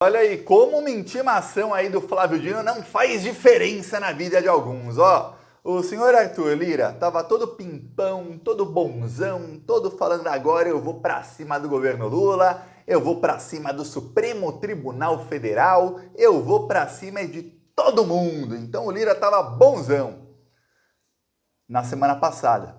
Olha aí, como uma intimação aí do Flávio Dino não faz diferença na vida de alguns, ó. O senhor Arthur Lira tava todo pimpão, todo bonzão, todo falando agora eu vou pra cima do governo Lula, eu vou pra cima do Supremo Tribunal Federal, eu vou pra cima de todo mundo. Então o Lira tava bonzão. Na semana passada,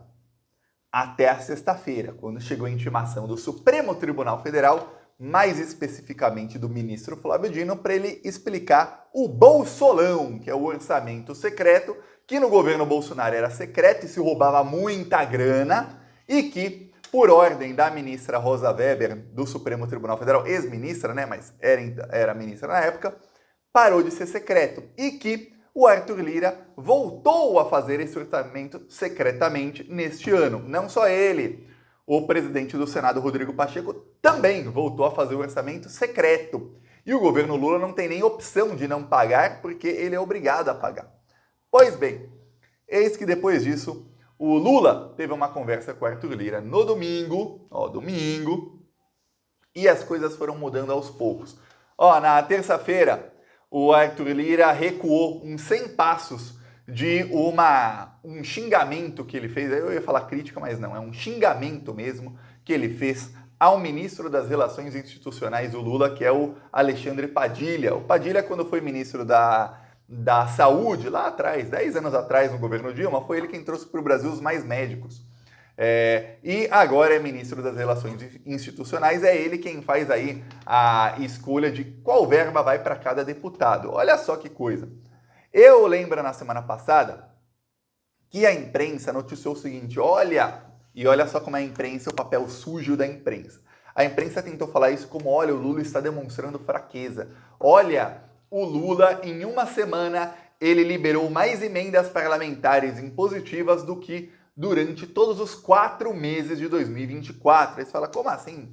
até a sexta-feira, quando chegou a intimação do Supremo Tribunal Federal, mais especificamente do ministro Flávio Dino, para ele explicar o Bolsolão, que é o orçamento secreto, que no governo Bolsonaro era secreto e se roubava muita grana, e que, por ordem da ministra Rosa Weber, do Supremo Tribunal Federal, ex-ministra, né, mas era ministra na época, parou de ser secreto, e que o Arthur Lira voltou a fazer esse orçamento secretamente neste ano. Não só ele, o presidente do Senado, Rodrigo Pacheco, também voltou a fazer o orçamento secreto. E o governo Lula não tem nem opção de não pagar, porque ele é obrigado a pagar. Pois bem, eis que depois disso, o Lula teve uma conversa com o Arthur Lira no domingo, e as coisas foram mudando aos poucos. Na terça-feira, o Arthur Lira recuou uns 100 passos de um xingamento que ele fez. Eu ia falar crítica, mas não, é um xingamento mesmo que ele fez ao ministro das Relações Institucionais do Lula, que é o Alexandre Padilha. O Padilha, quando foi ministro da Saúde, lá atrás, 10 anos atrás, no governo Dilma, foi ele quem trouxe para o Brasil os mais médicos. E agora é ministro das Relações Institucionais, é ele quem faz aí a escolha de qual verba vai para cada deputado. Olha só que coisa. Eu lembro na semana passada que a imprensa noticiou o seguinte, olha só como é a imprensa, o papel sujo da imprensa. A imprensa tentou falar isso como, olha, o Lula está demonstrando fraqueza. Olha, o Lula, em uma semana, ele liberou mais emendas parlamentares impositivas do que durante todos os 4 meses de 2024. Aí você fala, como assim?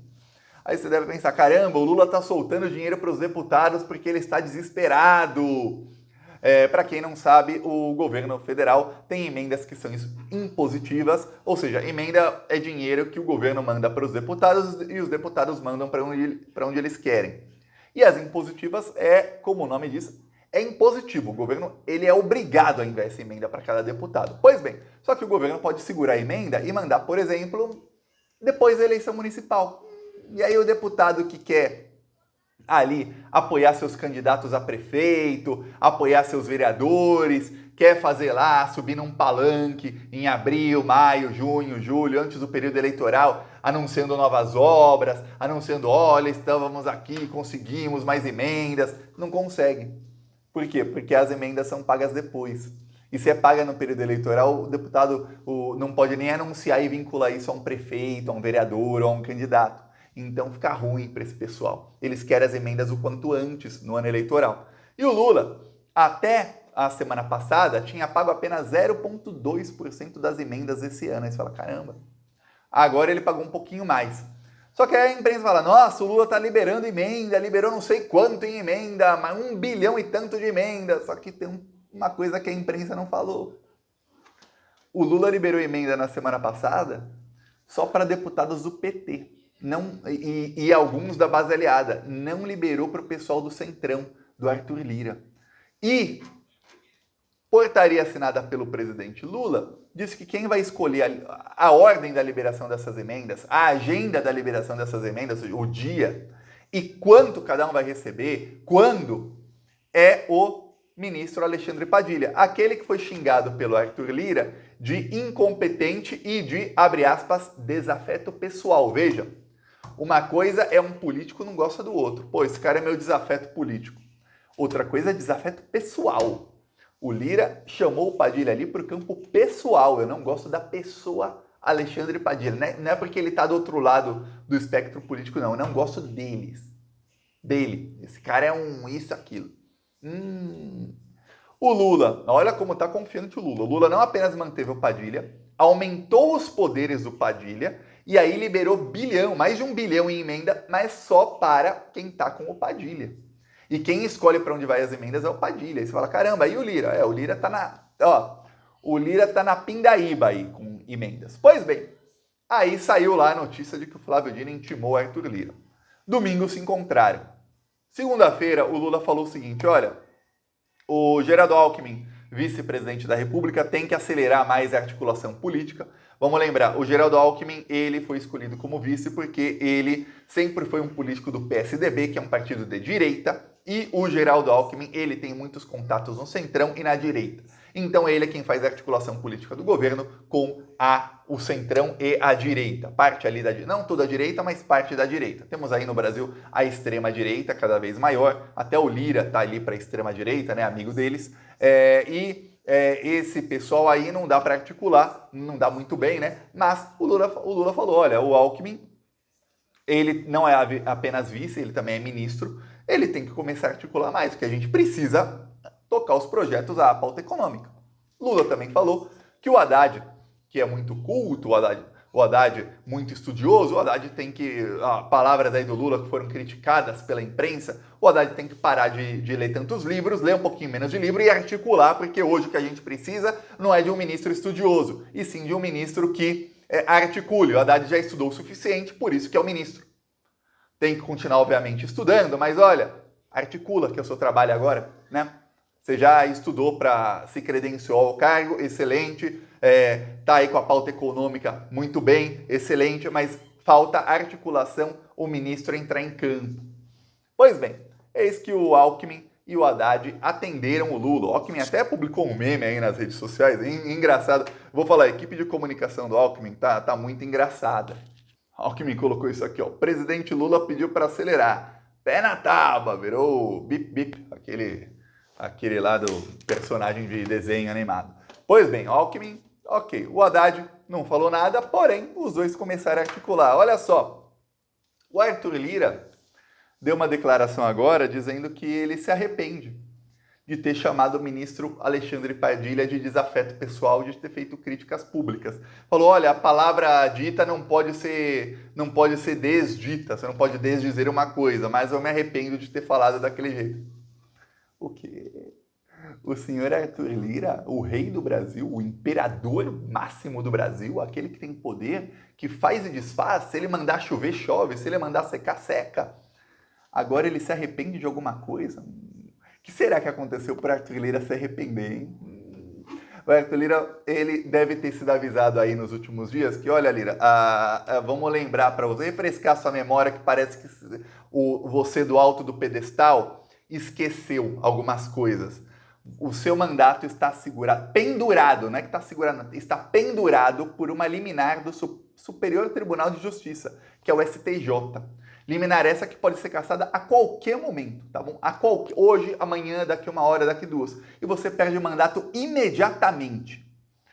Aí você deve pensar, caramba, o Lula está soltando dinheiro para os deputados porque ele está desesperado. Para quem não sabe, o governo federal tem emendas que são impositivas, ou seja, emenda é dinheiro que o governo manda para os deputados e os deputados mandam para onde eles querem. E as impositivas como o nome diz, é impositivo. O governo ele é obrigado a enviar essa emenda para cada deputado. Pois bem, só que o governo pode segurar a emenda e mandar, por exemplo, depois da eleição municipal. E aí o deputado que quer ali apoiar seus candidatos a prefeito, apoiar seus vereadores, quer fazer lá, subir num palanque em abril, maio, junho, julho, antes do período eleitoral, anunciando novas obras, anunciando, olha, estávamos aqui, conseguimos mais emendas. Não consegue. Por quê? Porque as emendas são pagas depois. E se é paga no período eleitoral, o deputado não pode nem anunciar e vincular isso a um prefeito, a um vereador ou a um candidato. Então fica ruim para esse pessoal. Eles querem as emendas o quanto antes no ano eleitoral. E o Lula, até a semana passada, tinha pago apenas 0,2% das emendas esse ano. Aí você fala, caramba. Agora ele pagou um pouquinho mais. Só que aí a imprensa fala, nossa, o Lula está liberando emenda, liberou não sei quanto em emenda, mas 1 bilhão e tanto de emenda. Só que tem uma coisa que a imprensa não falou. O Lula liberou emenda na semana passada só para deputados do PT. E alguns da base aliada. Não liberou para o pessoal do Centrão, do Arthur Lira. E portaria assinada pelo presidente Lula diz que quem vai escolher a ordem da liberação dessas emendas, a agenda da liberação dessas emendas, o dia, e quanto cada um vai receber, quando, é o ministro Alexandre Padilha, aquele que foi xingado pelo Arthur Lira de incompetente e de, abre aspas, desafeto pessoal. Veja, uma coisa é um político não gosta do outro. Pô, esse cara é meu desafeto político. Outra coisa é desafeto pessoal. O Lira chamou o Padilha ali para o campo pessoal. Eu não gosto da pessoa Alexandre Padilha. Não é porque ele está do outro lado do espectro político, não. Eu não gosto dele. Esse cara é um isso, aquilo. O Lula, olha como está confiante o Lula. O Lula não apenas manteve o Padilha, aumentou os poderes do Padilha e aí liberou mais de 1 bilhão em emenda, mas só para quem está com o Padilha. E quem escolhe para onde vai as emendas é o Padilha. Aí você fala, caramba, e o Lira? O Lira tá na pindaíba aí com emendas. Pois bem, aí saiu lá a notícia de que o Flávio Dino intimou Arthur Lira. Domingo se encontraram. Segunda-feira, o Lula falou o seguinte, olha, o Geraldo Alckmin, vice-presidente da República, tem que acelerar mais a articulação política. Vamos lembrar, o Geraldo Alckmin, ele foi escolhido como vice porque ele sempre foi um político do PSDB, que é um partido de direita, e o Geraldo Alckmin, ele tem muitos contatos no centrão e na direita. Então ele é quem faz a articulação política do governo com o centrão e a direita. Parte ali não toda a direita, mas parte da direita. Temos aí no Brasil a extrema-direita cada vez maior. Até o Lira tá ali para a extrema-direita, né, amigo deles. Esse pessoal aí não dá para articular, não dá muito bem, né? Mas o Lula falou, olha, o Alckmin, ele não é apenas vice, ele também é ministro. Ele tem que começar a articular mais, porque a gente precisa tocar os projetos à pauta econômica. Lula também falou que o Haddad, que é muito culto, o Haddad muito estudioso, o Haddad tem que, palavras aí do Lula que foram criticadas pela imprensa, o Haddad tem que parar de ler tantos livros, ler um pouquinho menos de livro e articular, porque hoje o que a gente precisa não é de um ministro estudioso, e sim de um ministro que articule. O Haddad já estudou o suficiente, por isso que é o ministro. Tem que continuar, obviamente, estudando, mas olha, articula, que é o seu trabalho agora, né? Você já estudou para se credenciar ao cargo, excelente. Tá aí com a pauta econômica muito bem, excelente, mas falta articulação, o ministro entrar em campo. Pois bem, eis que o Alckmin e o Haddad atenderam o Lula. O Alckmin até publicou um meme aí nas redes sociais, engraçado. Vou falar, a equipe de comunicação do Alckmin tá muito engraçada. O Alckmin colocou isso aqui, ó. O presidente Lula pediu para acelerar. Pé na tábua, virou bip bip, aquele lá do personagem de desenho animado. Pois bem, Alckmin, ok. O Haddad não falou nada, porém, os dois começaram a articular. Olha só, o Arthur Lira deu uma declaração agora dizendo que ele se arrepende de ter chamado o ministro Alexandre Padilha de desafeto pessoal, de ter feito críticas públicas. Falou, olha, a palavra dita não pode ser desdita, você não pode desdizer uma coisa, mas eu me arrependo de ter falado daquele jeito. O quê? O senhor Arthur Lira, o rei do Brasil, o imperador máximo do Brasil, aquele que tem poder, que faz e desfaz, se ele mandar chover, chove, se ele mandar secar, seca. Agora ele se arrepende de alguma coisa? O que será que aconteceu para Arthur Lira se arrepender, hein? O Arthur Lira, ele deve ter sido avisado aí nos últimos dias que, olha, Lira, vamos lembrar para você, refrescar sua memória, que parece que você do alto do pedestal esqueceu algumas coisas. O seu mandato está pendurado, não é que está segurado, está pendurado por uma liminar do Superior Tribunal de Justiça, que é o STJ. Liminar essa que pode ser cassada a qualquer momento, tá bom? Hoje, amanhã, daqui uma hora, daqui duas. E você perde o mandato imediatamente.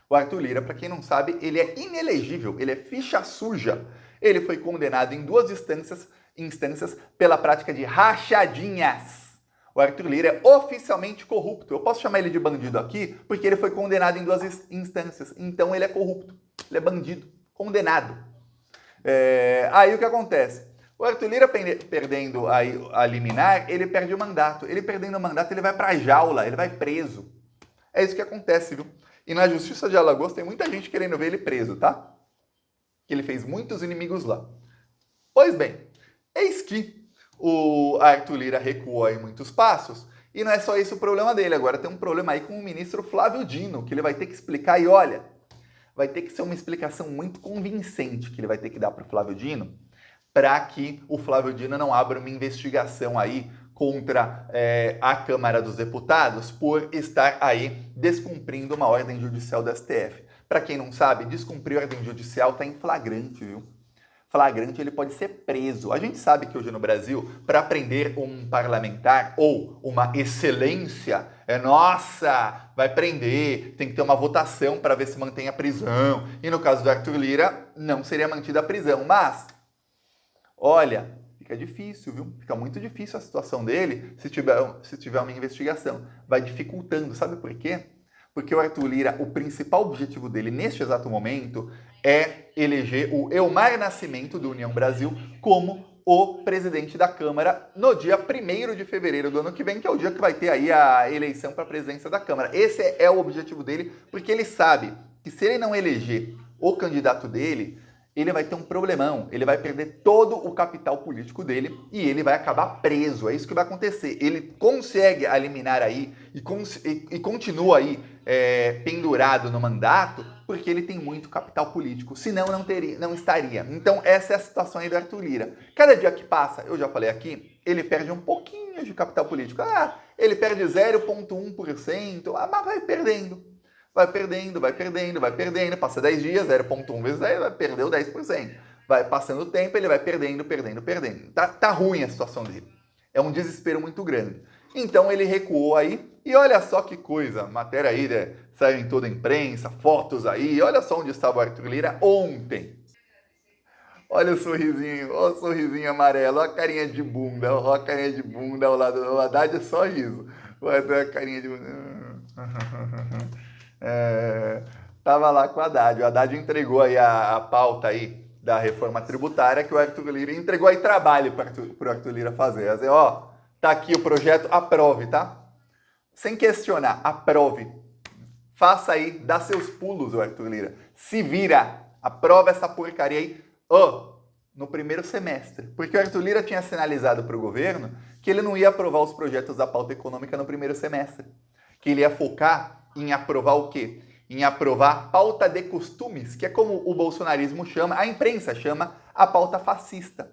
O Arthur Lira, para quem não sabe, ele é inelegível, ele é ficha suja. Ele foi condenado em duas instâncias pela prática de rachadinhas. O Arthur Lira é oficialmente corrupto. Eu posso chamar ele de bandido aqui porque ele foi condenado em duas instâncias. Então ele é corrupto, ele é bandido, condenado. Aí o que acontece? O Arthur Lira perdendo a liminar, ele perde o mandato. Ele perdendo o mandato, ele vai para a jaula, ele vai preso. É isso que acontece, viu? E na Justiça de Alagoas tem muita gente querendo ver ele preso, tá? Que ele fez muitos inimigos lá. Pois bem, eis que o Arthur Lira recuou aí muitos passos, e não é só esse o problema dele, agora tem um problema aí com o ministro Flávio Dino, que ele vai ter que explicar, e olha, vai ter que ser uma explicação muito convincente que ele vai ter que dar para o Flávio Dino, para que o Flávio Dino não abra uma investigação aí contra a Câmara dos Deputados por estar aí descumprindo uma ordem judicial do STF. Para quem não sabe, descumprir ordem judicial está em flagrante, viu? Flagrante, ele pode ser preso. A gente sabe que hoje no Brasil, para prender um parlamentar ou uma excelência, vai prender, tem que ter uma votação para ver se mantém a prisão. E no caso do Arthur Lira, não seria mantida a prisão. Mas, olha, fica difícil, viu? Fica muito difícil a situação dele se tiver uma investigação. Vai dificultando, sabe por quê? Porque o Arthur Lira, o principal objetivo dele neste exato momento é eleger o Elmar Nascimento, do União Brasil, como o presidente da Câmara no dia 1º de fevereiro do ano que vem, que é o dia que vai ter aí a eleição para a presidência da Câmara. Esse é o objetivo dele, porque ele sabe que se ele não eleger o candidato dele, ele vai ter um problemão, ele vai perder todo o capital político dele e ele vai acabar preso. É isso que vai acontecer. Ele consegue eliminar aí e continua aí pendurado no mandato porque ele tem muito capital político. Senão não estaria. Então essa é a situação aí do Arthur Lira. Cada dia que passa, eu já falei aqui, ele perde um pouquinho de capital político. Ele perde 0,1%, mas vai perdendo. Vai perdendo, passa 10 dias, 0,1 vezes 10, vai perder o 10%. Vai passando o tempo, ele vai perdendo. Tá ruim a situação dele. É um desespero muito grande. Então ele recuou aí, e olha só que coisa, matéria aí, saiu em toda a imprensa, fotos aí, olha só onde estava o Arthur Lira ontem. Olha o sorrisinho amarelo, olha a carinha de bunda, ao lado do Haddad é só riso. Olha a carinha de bunda. Tava lá com o Haddad entregou aí a pauta aí da reforma tributária que o Arthur Lira entregou aí trabalho para o Arthur Lira fazer. Dizer, tá aqui o projeto, aprove, tá? Sem questionar, aprove. Faça aí, dá seus pulos, o Arthur Lira. Se vira, aprova essa porcaria aí, no primeiro semestre. Porque o Arthur Lira tinha sinalizado para o governo que ele não ia aprovar os projetos da pauta econômica no primeiro semestre. Que ele ia focar em aprovar o quê? Em aprovar pauta de costumes, que é como o bolsonarismo chama, a imprensa chama a pauta fascista.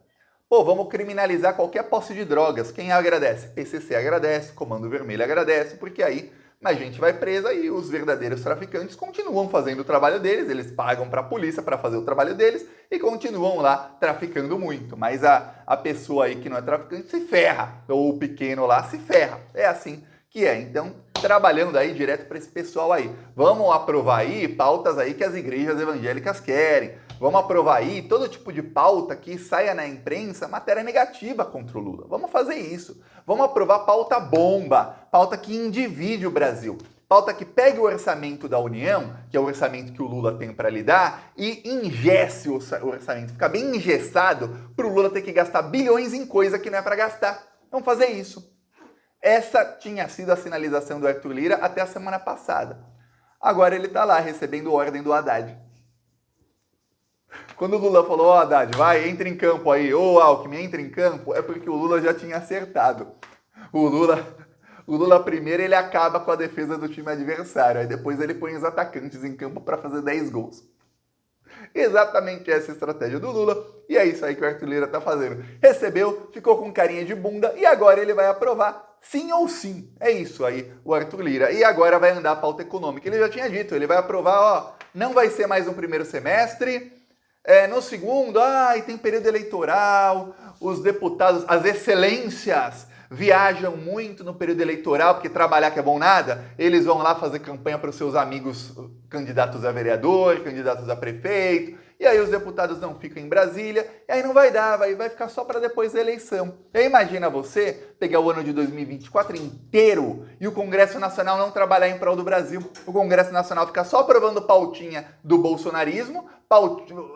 Vamos criminalizar qualquer posse de drogas. Quem agradece? PCC agradece, Comando Vermelho agradece, porque aí a gente vai presa e os verdadeiros traficantes continuam fazendo o trabalho deles, eles pagam para a polícia para fazer o trabalho deles e continuam lá traficando muito. Mas a pessoa aí que não é traficante se ferra, ou o pequeno lá se ferra. É assim que é. Então, trabalhando aí direto para esse pessoal aí. Vamos aprovar aí pautas aí que as igrejas evangélicas querem. Vamos aprovar aí todo tipo de pauta que saia na imprensa, matéria negativa contra o Lula. Vamos fazer isso. Vamos aprovar pauta bomba, pauta que endivide o Brasil. Pauta que pegue o orçamento da União, que é o orçamento que o Lula tem para lidar, e ingesse o orçamento. Fica bem engessado para o Lula ter que gastar bilhões em coisa que não é para gastar. Vamos fazer isso. Essa tinha sido a sinalização do Arthur Lira até a semana passada. Agora ele está lá recebendo ordem do Haddad. Quando o Lula falou, Haddad, vai, entra em campo aí, Alckmin, entra em campo, é porque o Lula já tinha acertado. O Lula primeiro ele acaba com a defesa do time adversário, aí depois ele põe os atacantes em campo para fazer 10 gols. Exatamente essa estratégia do Lula, e é isso aí que o Arthur Lira está fazendo. Recebeu, ficou com carinha de bunda, e agora ele vai aprovar sim ou sim. É isso aí, o Arthur Lira. E agora vai andar a pauta econômica. Ele já tinha dito, ele vai aprovar, não vai ser mais um primeiro semestre, no segundo, e tem período eleitoral, os deputados, as excelências viajam muito no período eleitoral, porque trabalhar que é bom nada, eles vão lá fazer campanha para os seus amigos candidatos a vereador, candidatos a prefeito, e aí os deputados não ficam em Brasília, e aí não vai dar, vai ficar só para depois da eleição. E aí imagina você pegar o ano de 2024 inteiro e o Congresso Nacional não trabalhar em prol do Brasil, o Congresso Nacional ficar só aprovando pautinha do bolsonarismo,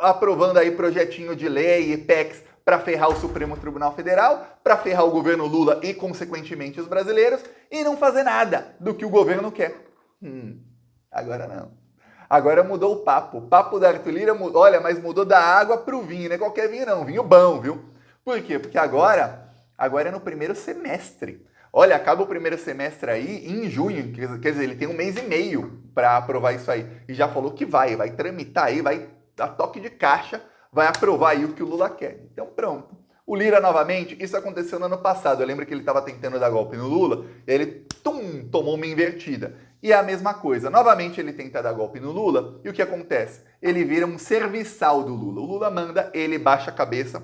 aprovando aí projetinho de lei e PECs para ferrar o Supremo Tribunal Federal, para ferrar o governo Lula e, consequentemente, os brasileiros, e não fazer nada do que o governo quer. Agora não. Agora mudou o papo. O papo da Arthur Lira mudou, mas mudou da água para o vinho, não é qualquer vinho não, vinho bom, viu? Por quê? Porque agora é no primeiro semestre. Olha, acaba o primeiro semestre aí em junho, quer dizer, ele tem 1 mês e meio para aprovar isso aí. E já falou que vai tramitar aí, vai dar toque de caixa, vai aprovar aí o que o Lula quer. Então pronto. O Lira novamente, isso aconteceu no ano passado. Eu lembro que ele estava tentando dar golpe no Lula, e ele tomou uma invertida. E é a mesma coisa. Novamente ele tenta dar golpe no Lula, e o que acontece? Ele vira um serviçal do Lula. O Lula manda, ele baixa a cabeça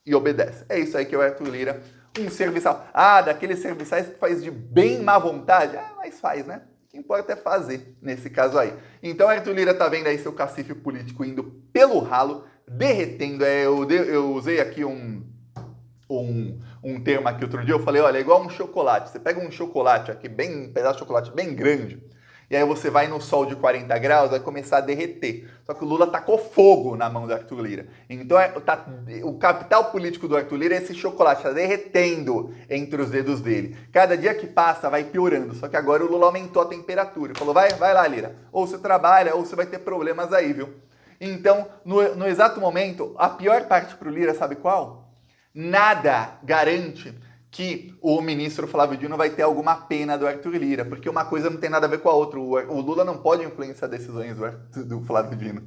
e obedece. É isso aí que é o Arthur Lira, um serviçal. Daqueles serviçais que faz de bem má vontade. Mas faz, né? O que importa é fazer, nesse caso aí. Então Arthur Lira tá vendo aí seu cacife político indo pelo ralo, derretendo. Eu usei aqui um termo aqui outro dia, eu falei, olha, é igual um chocolate. Você pega um chocolate aqui, um pedaço de chocolate bem grande, e aí você vai no sol de 40 graus, vai começar a derreter. Só que o Lula tacou fogo na mão do Arthur Lira. Então o capital político do Arthur Lira é esse chocolate, está derretendo entre os dedos dele. Cada dia que passa vai piorando, só que agora o Lula aumentou a temperatura. Falou, vai lá, Lira, ou você trabalha, ou você vai ter problemas aí, viu? Então, no exato momento, a pior parte para o Lira, sabe qual? Nada garante que o ministro Flávio Dino vai ter alguma pena do Arthur Lira, porque uma coisa não tem nada a ver com a outra. O Lula não pode influenciar decisões do Flávio Dino.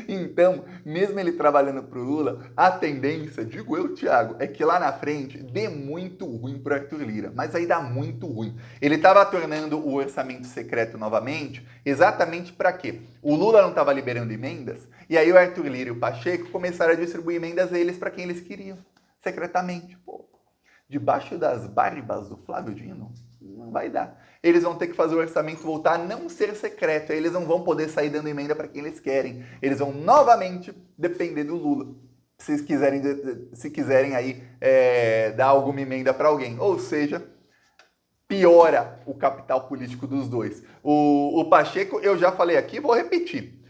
Então, mesmo ele trabalhando para o Lula, a tendência, digo eu, Thiago, é que lá na frente dê muito ruim para Arthur Lira. Mas aí dá muito ruim. Ele estava tornando o orçamento secreto novamente, exatamente para quê? O Lula não estava liberando emendas, e aí o Arthur Lira e o Pacheco começaram a distribuir emendas a eles para quem eles queriam, secretamente. Pô, debaixo das barbas do Flávio Dino, não vai dar. Eles vão ter que fazer o orçamento voltar a não ser secreto. Aí eles não vão poder sair dando emenda para quem eles querem. Eles vão novamente depender do Lula. Se quiserem aí dar alguma emenda para alguém. Ou seja, piora o capital político dos dois. O Pacheco, eu já falei aqui, vou repetir.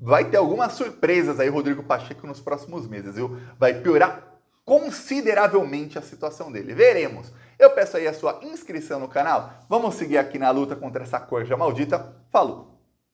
Vai ter algumas surpresas aí, Rodrigo Pacheco, nos próximos meses, viu? Vai piorar consideravelmente a situação dele. Veremos. Eu peço aí a sua inscrição no canal. Vamos seguir aqui na luta contra essa corja maldita. Falou!